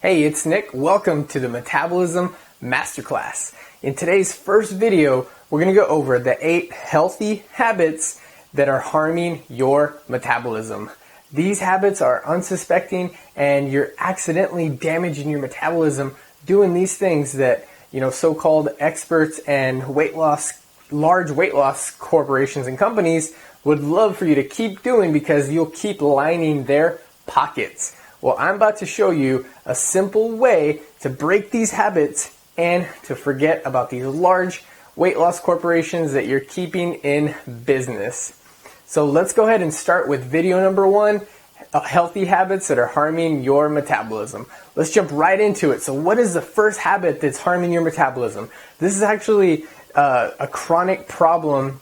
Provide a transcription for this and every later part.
Hey, it's Nick. Welcome to the Metabolism Masterclass. In today's first video, we're going to go over the 8 healthy habits that are harming your metabolism. These habits are unsuspecting and you're accidentally damaging your metabolism doing these things that, so-called experts and large weight loss corporations and companies would love for you to keep doing because you'll keep lining their pockets. Well, I'm about to show you a simple way to break these habits and to forget about these large weight loss corporations that you're keeping in business. So let's go ahead and start with video number 1, healthy habits that are harming your metabolism. Let's jump right into it. So what is the first habit that's harming your metabolism? This is actually a chronic problem,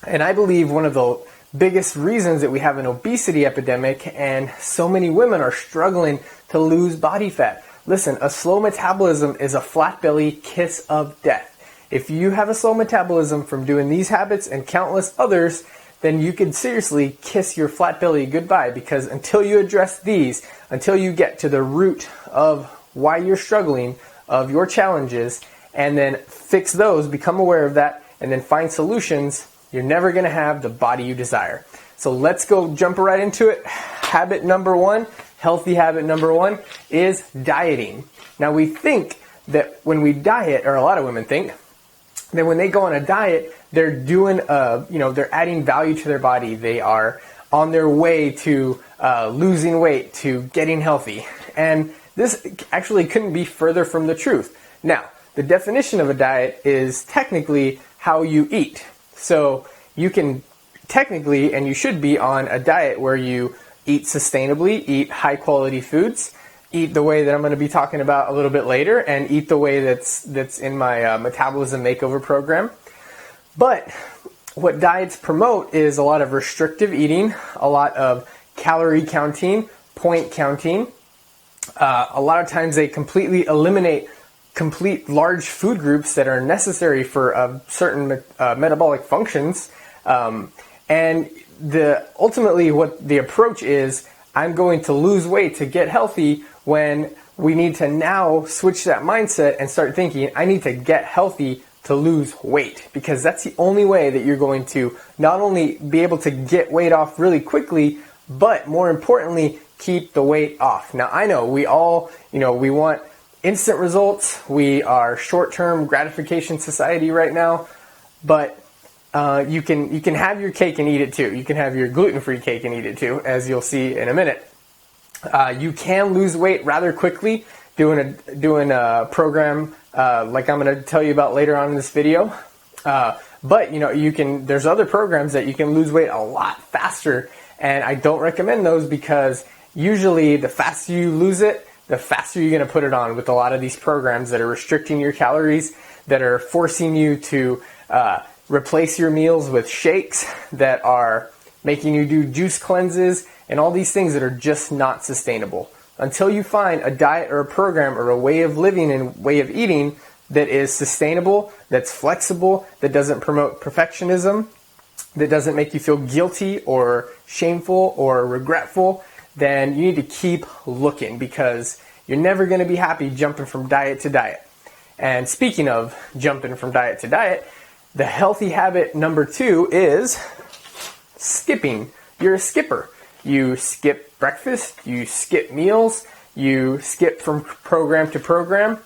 and I believe one of the biggest reasons that we have an obesity epidemic and so many women are struggling to lose body fat. Listen, a slow metabolism is a flat belly kiss of death. If you have a slow metabolism from doing these habits and countless others, then you could seriously kiss your flat belly goodbye, because until you address these, until you get to the root of why you're struggling, of your challenges, and then fix those, become aware of that, and then find solutions, you're never going to have the body you desire. So let's go jump right into it. Habit number 1, healthy habit number 1 is dieting. Now we think that when we diet, or a lot of women think, that when they go on a diet, they're doing, they're adding value to their body. They are on their way to losing weight, to getting healthy. And this actually couldn't be further from the truth. Now, the definition of a diet is technically how you eat. So you can technically, and you should be on a diet where you eat sustainably, eat high quality foods, eat the way that I'm going to be talking about a little bit later, and eat the way that's in my Metabolism Makeover program. But what diets promote is a lot of restrictive eating, a lot of calorie counting, point counting. A lot of times they completely eliminate complete large food groups that are necessary for certain metabolic functions. And ultimately what the approach is, I'm going to lose weight to get healthy, when we need to now switch that mindset and start thinking, I need to get healthy to lose weight, because that's the only way that you're going to not only be able to get weight off really quickly, but more importantly, keep the weight off. Now I know we all, we want instant results. We are short-term gratification society right now, but you can have your cake and eat it too. You can have your gluten-free cake and eat it too, as you'll see in a minute. You can lose weight rather quickly doing a program like I'm going to tell you about later on in this video. But there's other programs that you can lose weight a lot faster, and I don't recommend those, because usually the faster you lose it, the faster you're going to put it on with a lot of these programs that are restricting your calories, that are forcing you to replace your meals with shakes, that are making you do juice cleanses, and all these things that are just not sustainable. Until you find a diet or a program or a way of living and way of eating that is sustainable, that's flexible, that doesn't promote perfectionism, that doesn't make you feel guilty or shameful or regretful, then you need to keep looking, because you're never going to be happy jumping from diet to diet. And speaking of jumping from diet to diet, the healthy habit number 2 is skipping. You're a skipper. You skip breakfast, you skip meals, you skip from program to program,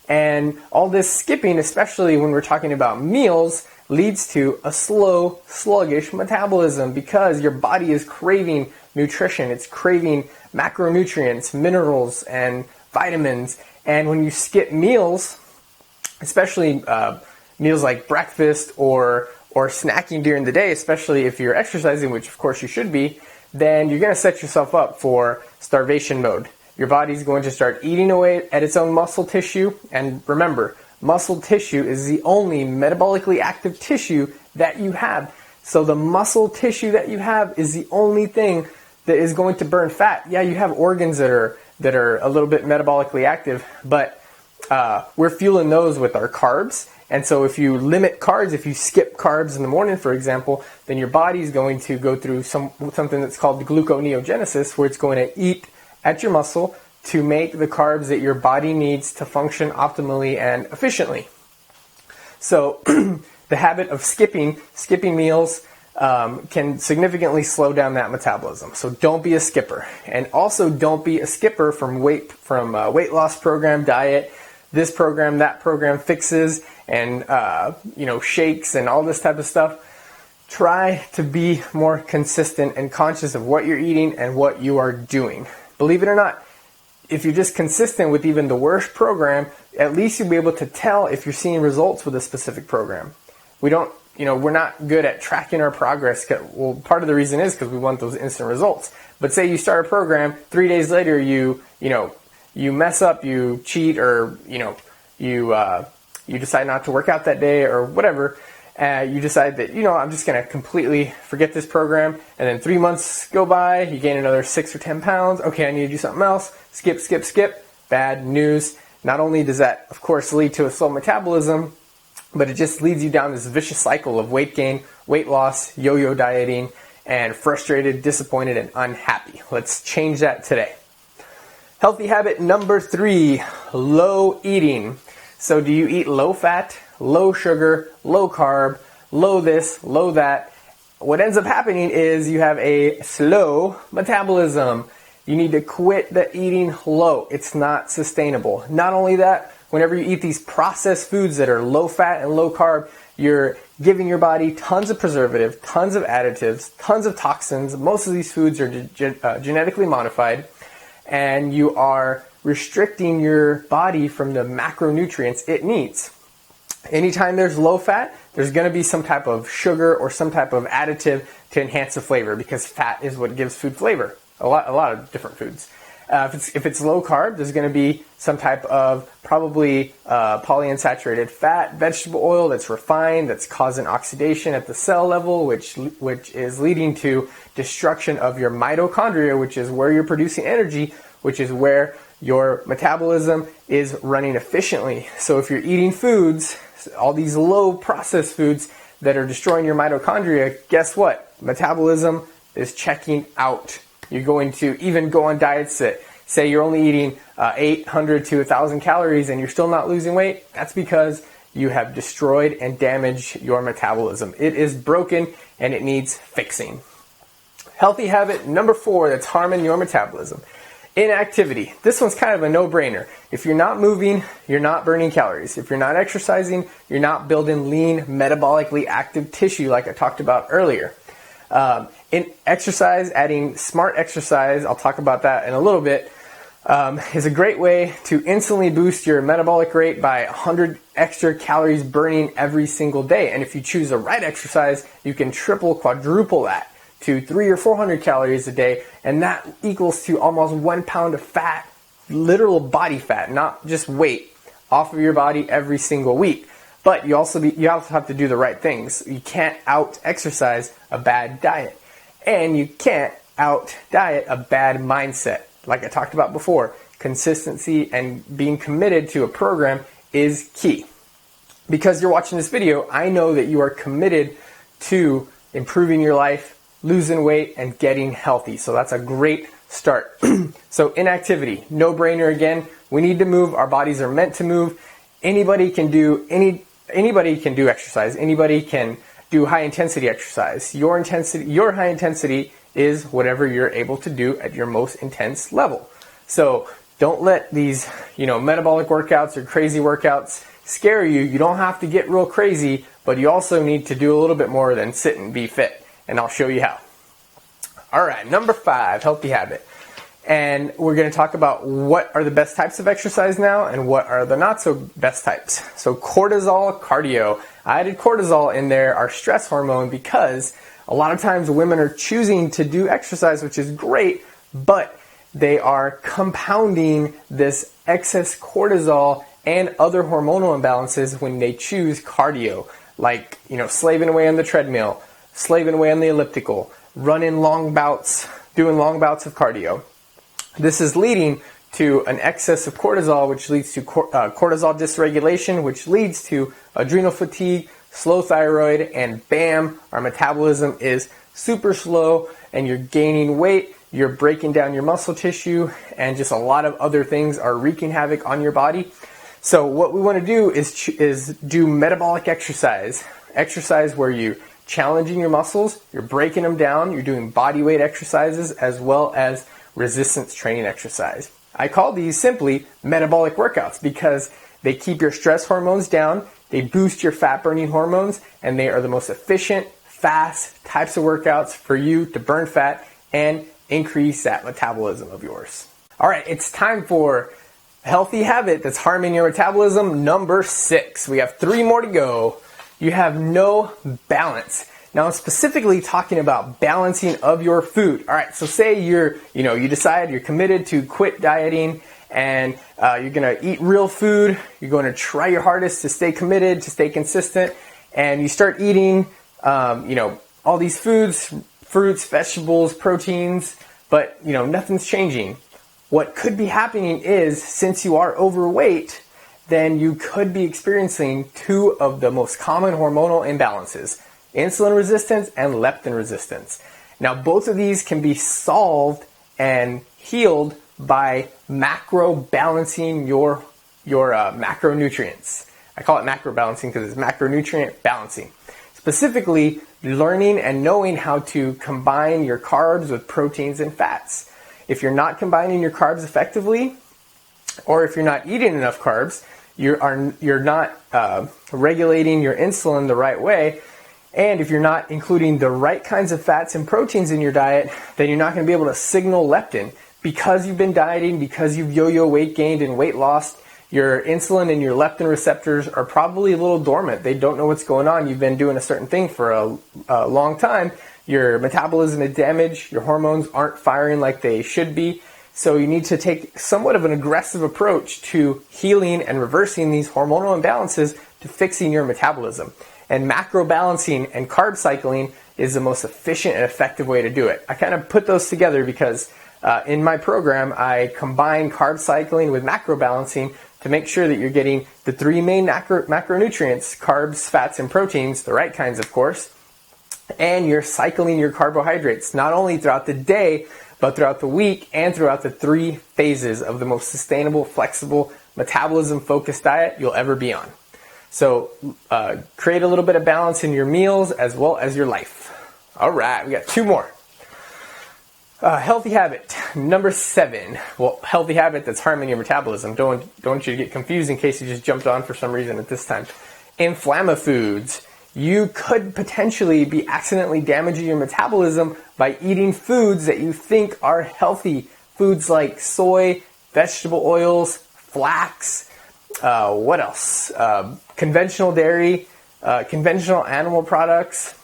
and all this skipping, especially when we're talking about meals, leads to a slow, sluggish metabolism, because your body is craving nutrition. It's craving macronutrients, minerals, and vitamins. And when you skip meals, especially meals like breakfast or snacking during the day, especially if you're exercising, which of course you should be, then you're going to set yourself up for starvation mode. Your body's going to start eating away at its own muscle tissue. And remember, muscle tissue is the only metabolically active tissue that you have. So the muscle tissue that you have is the only thing that is going to burn fat. Yeah, you have organs that are a little bit metabolically active, but we're fueling those with our carbs. And so if you limit carbs, if you skip carbs in the morning, for example, then your body is going to go through something that's called gluconeogenesis, where it's going to eat at your muscle, to make the carbs that your body needs to function optimally and efficiently. So the habit of skipping meals can significantly slow down that metabolism. So don't be a skipper, and also don't be a skipper from weight loss program, diet, this program, that program, fixes, and shakes and all this type of stuff. Try to be more consistent and conscious of what you're eating and what you are doing. Believe it or not, if you're just consistent with even the worst program, at least you'll be able to tell if you're seeing results with a specific program. We're not good at tracking our progress. Well, part of the reason is because we want those instant results. But say you start a program, 3 days later you mess up, you cheat, or you decide not to work out that day or whatever. You decide that, I'm just going to completely forget this program, and then 3 months go by, you gain another 6 or 10 pounds. Okay, I need to do something else. Skip. Bad news. Not only does that, of course, lead to a slow metabolism, but it just leads you down this vicious cycle of weight gain, weight loss, yo-yo dieting, and frustrated, disappointed, and unhappy. Let's change that today. Healthy habit number 3, low eating. So do you eat low fat, low sugar, low carb, low this, low that? What ends up happening is you have a slow metabolism. You need to quit the eating low. It's not sustainable. Not only that, whenever you eat these processed foods that are low fat and low carb, you're giving your body tons of preservative, tons of additives, tons of toxins. Most of these foods are genetically modified, and you are restricting your body from the macronutrients it needs. Anytime there's low fat, there's going to be some type of sugar or some type of additive to enhance the flavor, because fat is what gives food flavor. A lot of different foods. If it's low carb, there's going to be some type of probably polyunsaturated fat, vegetable oil that's refined, that's causing oxidation at the cell level, which is leading to destruction of your mitochondria, which is where you're producing energy, which is where your metabolism is running efficiently. So if you're eating foods, all these low processed foods that are destroying your mitochondria, guess what? Metabolism is checking out. You're going to even go on diets that say you're only eating 800 to 1,000 calories and you're still not losing weight. That's because you have destroyed and damaged your metabolism. It is broken and it needs fixing. Healthy habit number 4 that's harming your metabolism. Inactivity. This one's kind of a no-brainer. If you're not moving, you're not burning calories. If you're not exercising, you're not building lean, metabolically active tissue like I talked about earlier. In exercise, adding smart exercise, I'll talk about that in a little bit, is a great way to instantly boost your metabolic rate by 100 extra calories burning every single day. And if you choose the right exercise, you can triple, quadruple that to 300 or 400 calories a day, and that equals to almost 1 pound of fat, literal body fat, not just weight, off of your body every single week. But you also have to do the right things. You can't out-exercise a bad diet. And you can't out-diet a bad mindset. Like I talked about before, consistency and being committed to a program is key. Because you're watching this video, I know that you are committed to improving your life, losing weight, and getting healthy. So that's a great start. So inactivity, no-brainer again. We need to move. Our bodies are meant to move. Anybody can do exercise. Anybody can do high-intensity exercise. Your high intensity is whatever you're able to do at your most intense level. So don't let these, metabolic workouts or crazy workouts scare you. You don't have to get real crazy, but you also need to do a little bit more than sit and be fit. And I'll show you how. All right, number 5, healthy habit. And we're going to talk about what are the best types of exercise now and what are the not so best types. So cortisol cardio. I added cortisol in there, our stress hormone, because a lot of times women are choosing to do exercise, which is great, but they are compounding this excess cortisol and other hormonal imbalances when they choose cardio, like, slaving away on the treadmill, slaving away on the elliptical, doing long bouts of cardio. This is leading to an excess of cortisol, which leads to cortisol dysregulation, which leads to adrenal fatigue, slow thyroid, and bam, our metabolism is super slow and you're gaining weight. you're breaking down your muscle tissue, and just a lot of other things are wreaking havoc on your body. So what we want to do is do metabolic exercise. Exercise where you're challenging your muscles, you're breaking them down, you're doing body weight exercises as well as resistance training exercise. I call these simply metabolic workouts because they keep your stress hormones down, they boost your fat burning hormones, and they are the most efficient, fast types of workouts for you to burn fat and increase that metabolism of yours. All right, it's time for a healthy habit that's harming your metabolism, number 6. We have 3 more to go. You have no balance. Now, I'm specifically talking about balancing of your food. All right, so say you decide you're committed to quit dieting and you're going to eat real food. You're going to try your hardest to stay committed, to stay consistent, and you start eating, all these foods, fruits, vegetables, proteins, but, nothing's changing. What could be happening is, since you are overweight, then you could be experiencing 2 of the most common hormonal imbalances: insulin resistance and leptin resistance. Now, both of these can be solved and healed by macro balancing your macronutrients. I call it macro balancing because it's macronutrient balancing. Specifically, learning and knowing how to combine your carbs with proteins and fats. If you're not combining your carbs effectively, or if you're not eating enough carbs, you're not regulating your insulin the right way, and if you're not including the right kinds of fats and proteins in your diet, then you're not going to be able to signal leptin. Because you've been dieting, because you've yo-yo weight gained and weight lost, your insulin and your leptin receptors are probably a little dormant. They don't know what's going on. You've been doing a certain thing for a long time. Your metabolism is damaged. Your hormones aren't firing like they should be. So you need to take somewhat of an aggressive approach to healing and reversing these hormonal imbalances to fixing your metabolism. And macro balancing and carb cycling is the most efficient and effective way to do it. I kind of put those together because in my program, I combine carb cycling with macro balancing to make sure that you're getting the 3 main macronutrients, carbs, fats, and proteins, the right kinds, of course, and you're cycling your carbohydrates, not only throughout the day, but throughout the week and throughout the 3 phases of the most sustainable, flexible, metabolism-focused diet you'll ever be on. So create a little bit of balance in your meals as well as your life. All right, we got 2 more. Healthy habit, number 7. Well, healthy habit that's harming your metabolism. Don't want you to get confused in case you just jumped on for some reason at this time. Inflammatory foods. You could potentially be accidentally damaging your metabolism by eating foods that you think are healthy. Foods like soy, vegetable oils, flax, what else? Conventional dairy, conventional animal products.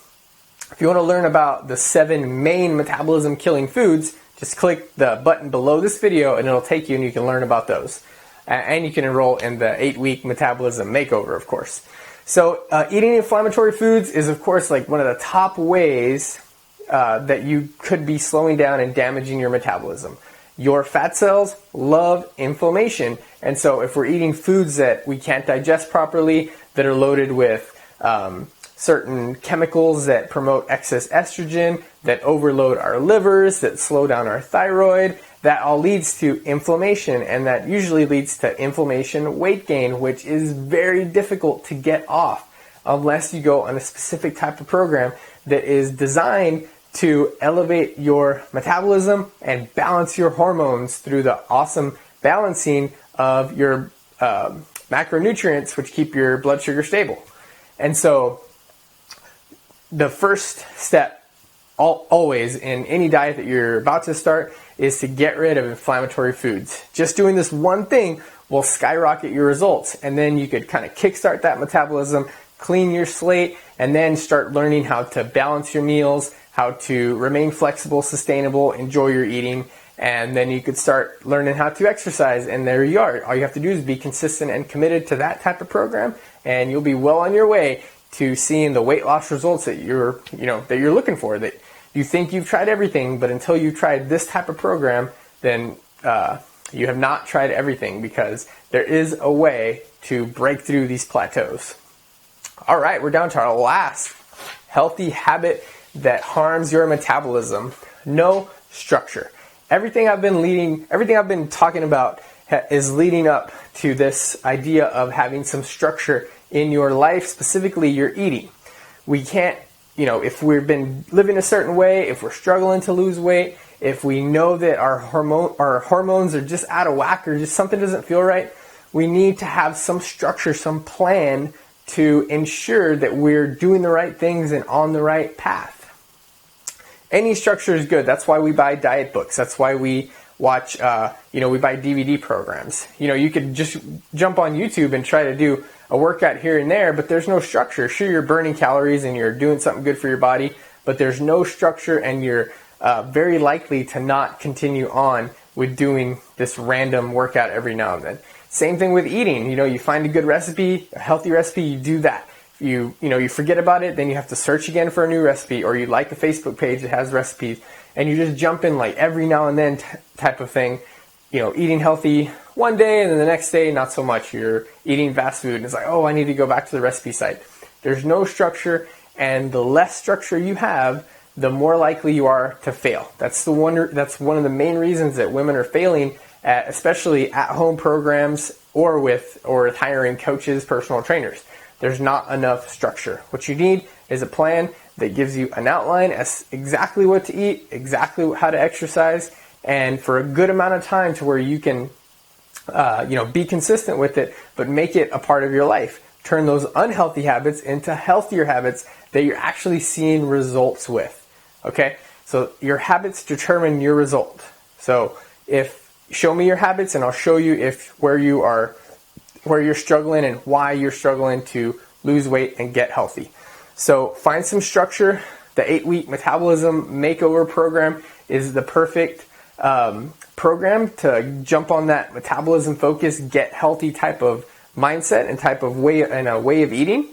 If you want to learn about the 7 main metabolism killing foods, just click the button below this video and it'll take you and you can learn about those. And you can enroll in the 8-week metabolism makeover, of course. So eating inflammatory foods is, of course, like one of the top ways that you could be slowing down and damaging your metabolism. Your fat cells love inflammation. And so if we're eating foods that we can't digest properly, that are loaded with certain chemicals that promote excess estrogen, that overload our livers, that slow down our thyroid, that all leads to inflammation, and that usually leads to inflammation, weight gain, which is very difficult to get off unless you go on a specific type of program that is designed to elevate your metabolism and balance your hormones through the awesome balancing of your macronutrients, which keep your blood sugar stable. And so the first step always in any diet that you're about to start is to get rid of inflammatory foods. Just doing this one thing will skyrocket your results, and then you could kind of kickstart that metabolism, clean your slate, and then start learning how to balance your meals, how to remain flexible, sustainable, enjoy your eating, and then you could start learning how to exercise, and there you are. All you have to do is be consistent and committed to that type of program, and you'll be well on your way to seeing the weight loss results that you're looking for, that you think you've tried everything, but until you've tried this type of program, then you have not tried everything, because there is a way to break through these plateaus. All right, we're down to our last healthy habit that harms your metabolism. No structure. everything I've been talking about is leading up to this idea of having some structure in your life, specifically your eating. We can't, if we've been living a certain way, if we're struggling to lose weight, if we know that our hormones are just out of whack or just something doesn't feel right, we need to have some structure, some plan to ensure that we're doing the right things and on the right path. Any structure is good. That's why we buy diet books. That's why we watch, we buy DVD programs. You could just jump on YouTube and try to do a workout here and there, but there's no structure. Sure, you're burning calories and you're doing something good for your body, but there's no structure, and you're very likely to not continue on with doing this random workout every now and then. Same thing with eating. You find a good recipe, a healthy recipe, you do that. You forget about it, then you have to search again for a new recipe, or you like a Facebook page that has recipes, and you just jump in like every now and then type of thing. Eating healthy one day, and then the next day, not so much. You're eating fast food, and it's like, oh, I need to go back to the recipe site. There's no structure, and the less structure you have, the more likely you are to fail. That's one of the main reasons that women are failing at, especially at-home programs or with hiring coaches, personal trainers. There's not enough structure. What you need is a plan that gives you an outline as exactly what to eat, exactly how to exercise, and for a good amount of time to where you can, be consistent with it, but make it a part of your life. Turn those unhealthy habits into healthier habits that you're actually seeing results with. Okay? So your habits determine your result. So show me your habits, and I'll show you where you're struggling and why you're struggling to lose weight and get healthy. So find some structure. The 8-week Metabolism Makeover program is the perfect program to jump on that metabolism focus, get healthy type of mindset and type of way of eating.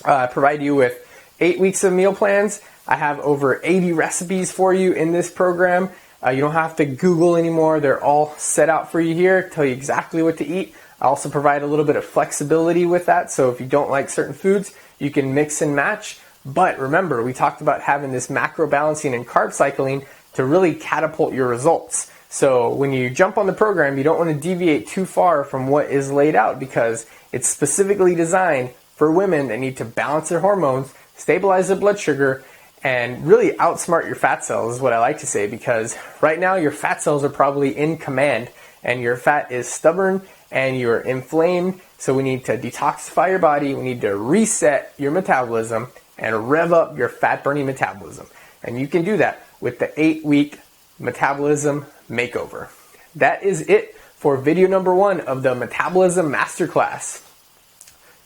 I provide you with 8 weeks of meal plans. I have over 80 recipes for you in this program. You don't have to Google anymore. They're all set out for you here, tell you exactly what to eat. I also provide a little bit of flexibility with that, so if you don't like certain foods, you can mix and match. But remember, we talked about having this macro balancing and carb cycling to really catapult your results. So when you jump on the program, you don't want to deviate too far from what is laid out, because it's specifically designed for women that need to balance their hormones, stabilize their blood sugar, and really outsmart your fat cells, is what I like to say, because right now your fat cells are probably in command and your fat is stubborn and you're inflamed. So we need to detoxify your body, we need to reset your metabolism and rev up your fat burning metabolism. And you can do that with the 8-week Metabolism Makeover. That is it for video number 1 of the Metabolism Masterclass.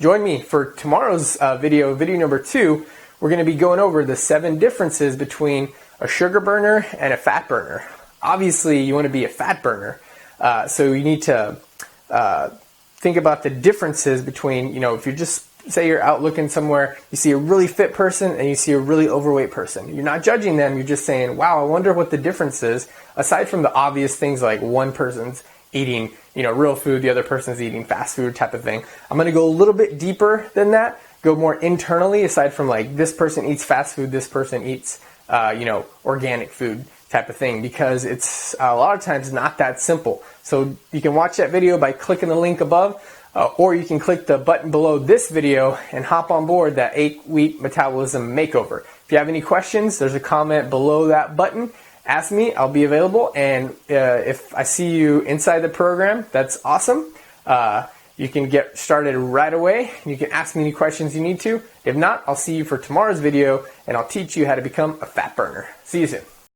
Join me for tomorrow's video number 2. We're going to be going over the 7 differences between a sugar burner and a fat burner. Obviously, you want to be a fat burner, so you need to think about the differences between, if you just say you're out looking somewhere, you see a really fit person and you see a really overweight person. You're not judging them, you're just saying, wow, I wonder what the difference is, aside from the obvious things like one person's eating, real food, the other person's eating fast food type of thing. I'm going to go a little bit deeper than that, go more internally, aside from like this person eats fast food, this person eats, organic food type of thing, because it's a lot of times not that simple. So you can watch that video by clicking the link above, or you can click the button below this video and hop on board that 8-week Metabolism Makeover. If you have any questions, there's a comment below that button. Ask me, I'll be available, and if I see you inside the program, that's awesome. You can get started right away. You can ask me any questions you need to. If not, I'll see you for tomorrow's video, and I'll teach you how to become a fat burner. See you soon.